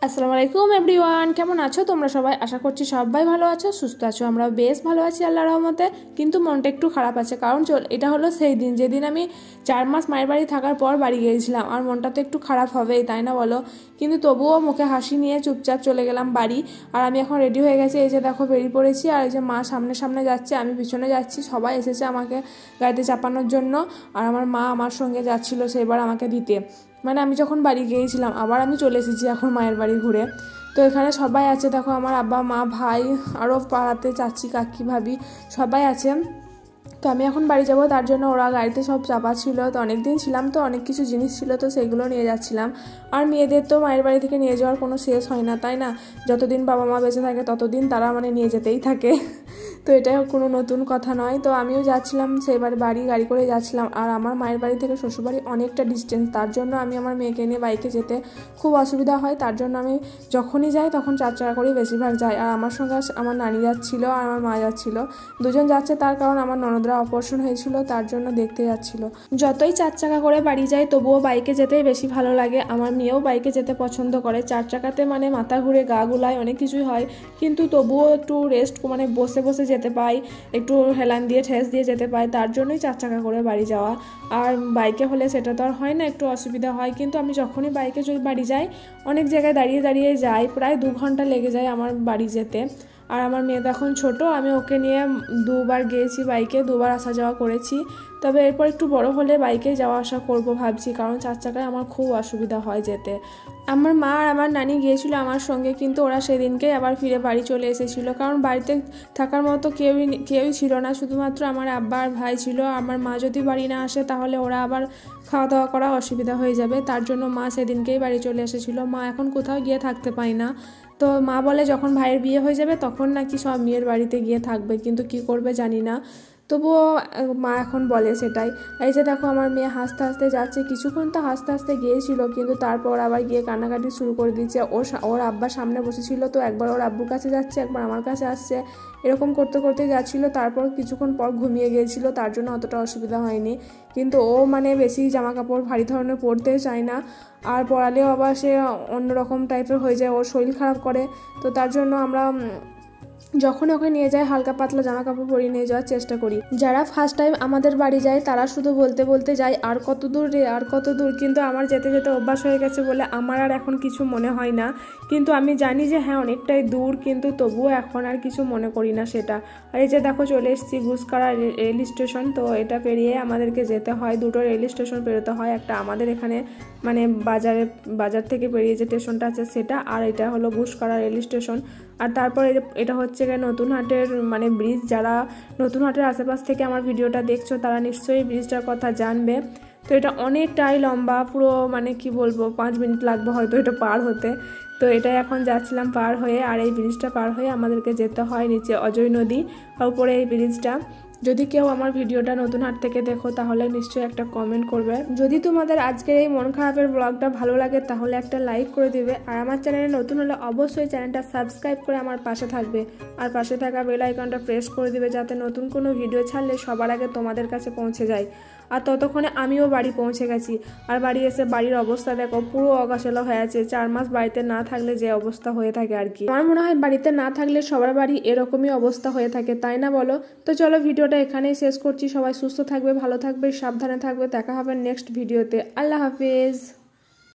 আসসালামু আলাইকুম এভরিওয়ান, কেমন আছো তোমরা সবাই? আশা করছি সবাই ভালো আছো, সুস্থ আছো। আমরা বেশ ভালো আছি আল্লাহর রহমতে। কিন্তু মনটা একটু খারাপ আছে, কারণ এটা হলো সেই দিন যেদিন আমি 4 মাস মায়ের বাড়ি থাকার পর বাড়ি গিয়েছিলাম। আর মনটা তো একটু খারাপ হবেই, তাই না বলো? কিন্তু তবুও মুখে হাসি নিয়ে চুপচাপ চলে গেলাম বাড়ি। আর আমি এখন রেডি হয়ে গেছি, এই যে দেখো বেরিয়ে পড়েছি। আর এই যে মা সামনে সামনে যাচ্ছে, আমি পিছনে যাচ্ছি। সবাই এসেছে আমাকে গাড়িতে চাপানোর জন্য। আর আমার মা আমার সঙ্গে যাচ্ছিল সেবার আমাকে দিতে। মানে আমি যখন বাড়ি গিয়েছিলাম আবার আমি চলে এসেছি এখন মায়ের বাড়ি ঘুরে। তো এখানে সবাই আছে, দেখো আমার আব্বা মা ভাই, আরও পাড়াতে চাচি কাকি ভাবি সবাই আছে। তো আমি এখন বাড়ি যাব, তার জন্য ওরা গাড়িতে সব চাপা ছিল। তো অনেক দিন ছিলাম, তো অনেক কিছু জিনিস ছিল, তো সেগুলো নিয়ে যাচ্ছিলাম। আর মেয়েদের তো মায়ের বাড়ি থেকে নিয়ে যাওয়ার কোনো শেষ হয় না, তাই না? যতদিন বাবা মা বেঁচে থাকে ততদিন তারা মানে নিয়ে যেতেই থাকে। তো এটাও কোনো নতুন কথা নয়। তো আমিও যাচ্ছিলাম সেবার গাড়ি করে যাচ্ছিলাম। আর আমার মায়ের বাড়ি থেকে শ্বশুরবাড়ি অনেকটা ডিস্টেন্স, তার জন্য আমি আমার মেয়েকে নিয়ে বাইকে যেতে খুব অসুবিধা হয়। তার জন্য আমি যখনই যাই তখন 4 চাকা করেই বেশিরভাগ যাই। আর আমার সঙ্গে আমার নানি যাচ্ছিল আর আমার মা যাচ্ছিল, দুজন যাচ্ছে। তার কারণ আমার ননদরা অপারেশন হয়েছিল, তার জন্য দেখতে যাচ্ছিল। যতই 4 চাকা করে বাড়ি যাই তবুও বাইকে যেতেই বেশি ভালো লাগে। আমার মেয়েও বাইকে যেতে পছন্দ করে। 4 চাকাতে মানে মাথা ঘুরে গা গুলায় অনেক কিছুই হয়, কিন্তু তবুও একটু রেস্ট মানে বসে বসে যেতে পাই, একটু হেলান দিয়ে ঠেস দিয়ে যেতে পাই, তার জন্যই 4 চাকা করে বাড়ি যাওয়া। আর বাইকে হলে সেটা তো আর হয় না, একটু অসুবিধা হয়। কিন্তু আমি যখনই বাইকে বাড়ি যাই অনেক জায়গায় দাঁড়িয়ে দাঁড়িয়ে যাই, প্রায় 2 ঘন্টা লেগে যায় আমার বাড়ি যেতে। আর আমার মেয়ে তো এখন ছোটো, আমি ওকে নিয়ে 2বার গিয়েছি বাইকে, 2বার আসা যাওয়া করেছি। তবে এরপর একটু বড় হলে বাইকে যাওয়া আসা করব ভাবছি, কারণ 4 চাকায় আমার খুব অসুবিধা হয় যেতে। আমার মা আর আমার নানি গিয়েছিল আমার সঙ্গে, কিন্তু ওরা সেদিনকেই আবার ফিরে বাড়ি চলে এসেছিলো, কারণ বাড়িতে থাকার মতো কেউই ছিল না, শুধুমাত্র আমার আব্বা আর ভাই ছিল। আমার মা যদি বাড়ি না আসে তাহলে ওরা আবার খাওয়া দাওয়া করা অসুবিধা হয়ে যাবে, তার জন্য মা সেদিনকেই বাড়ি চলে এসেছিলো। মা এখন কোথাও গিয়ে থাকতে পায় না। তো মা বলে যখন ভাইয়ের বিয়ে হয়ে যাবে তখন নাকি সব মেয়ের বাড়িতে গিয়ে থাকবে, কিন্তু কি করবে জানি না। তবুও মা এখন বলে সেটাই। এই যে দেখো আমার মেয়ে হাসতে হাসতে যাচ্ছে, কিছুক্ষণ তো হাসতে হাসতে গিয়েছিল, কিন্তু তারপর আবার গিয়ে কান্নাকাটি শুরু করে দিচ্ছে। ওর আব্বার সামনে বসেছিল, তো একবার ওর আব্বুর কাছে যাচ্ছে, একবার আমার কাছে আসছে, এরকম করতে করতে যাচ্ছিল। তারপর কিছুক্ষণ পর ঘুমিয়ে গিয়েছিল, তার জন্য অতটা অসুবিধা হয়নি। কিন্তু ও মানে বেশি জামা কাপড় ভারী ধরনের পরতে চায় না, আর পরালেও আবার সে অন্যরকম টাইপের হয়ে যায়, ওর শরীর খারাপ করে। তো তার জন্য আমরা যখন ওকে নিয়ে যায় হালকা পাতলা জামা কাপড় পরিয়ে নিয়ে যাওয়ার চেষ্টা করি। যারা ফার্স্ট টাইম আমাদের বাড়ি যায় তারা শুধু বলতে বলতে যায় আর কত দূর রে, আর কত দূর। কিন্তু আমার যেতে যেতে অভ্যাস হয়ে গেছে বলে আমার আর এখন কিছু মনে হয় না। কিন্তু আমি জানি যে হ্যাঁ অনেকটাই দূর, কিন্তু তবুও এখন আর কিছু মনে করি না সেটা। আর এই যে দেখো চলে এসেছি গুসকারা রেল স্টেশন। তো এটা পেরিয়ে আমাদেরকে যেতে হয়, 2টো রেল স্টেশন পেরোতে হয়। একটা আমাদের এখানে মানে বাজার থেকে পেরিয়ে যে স্টেশনটা আছে সেটা, আর এটা হলো গুসকারা রেল স্টেশন। আর তারপর এটা হচ্ছে নতুন হাটের মানে ব্রিজ। যারা নতুন হাটের আশেপাশ থেকে আমার ভিডিওটা দেখছো তারা নিশ্চয়ই ব্রিজটার কথা জানবে। তো এটা অনেকটাই লম্বা, পুরো মানে কি বলবো 5 মিনিট লাগবে হয়তো এটা পার হতে। তো এটাই এখন যাচ্ছিলাম পার হয়ে। আর এই ব্রিজটা পার হয়ে আমাদেরকে যেতে হয় নিচে অজয় নদী, আর উপরে এই ব্রিজটা। যদি কেউ আমার ভিডিওটা নতুন হাট থেকে দেখো তাহলে নিশ্চয়ই একটা কমেন্ট করবে। যদি তোমাদের আজকের এই মন খারাপের ব্লগটা ভালো লাগে তাহলে একটা লাইক করে দিবে। আর আমার চ্যানেলে নতুন হলে অবশ্যই চ্যানেলটা সাবস্ক্রাইব করে আমার পাশে থাকবে, আর পাশে থাকা বেল আইকনটা প্রেস করে দিবে, যাতে নতুন কোনো ভিডিও ছাড়লে সবার আগে তোমাদের কাছে পৌঁছে যায়। আর ততক্ষণে আমিও বাড়ি পৌঁছে গেছি। আর বাড়ি এসে বাড়ির অবস্থা দেখো, পুরো অগাছালো হয়ে আছে। 4 মাস বাড়িতে না থাকলে যে অবস্থা হয়ে থাকে আর কি। আমার মনে হয় বাড়িতে না থাকলে সবার বাড়ি এরকমই অবস্থা হয়ে থাকে, তাই না বলো? তো চলো ভিডিওটা এখানেই শেষ করছি। সবাই সুস্থ থাকবে, ভালো থাকবে, সাবধানে থাকবে। দেখা হবে নেক্সট ভিডিওতে। আল্লাহ হাফেজ।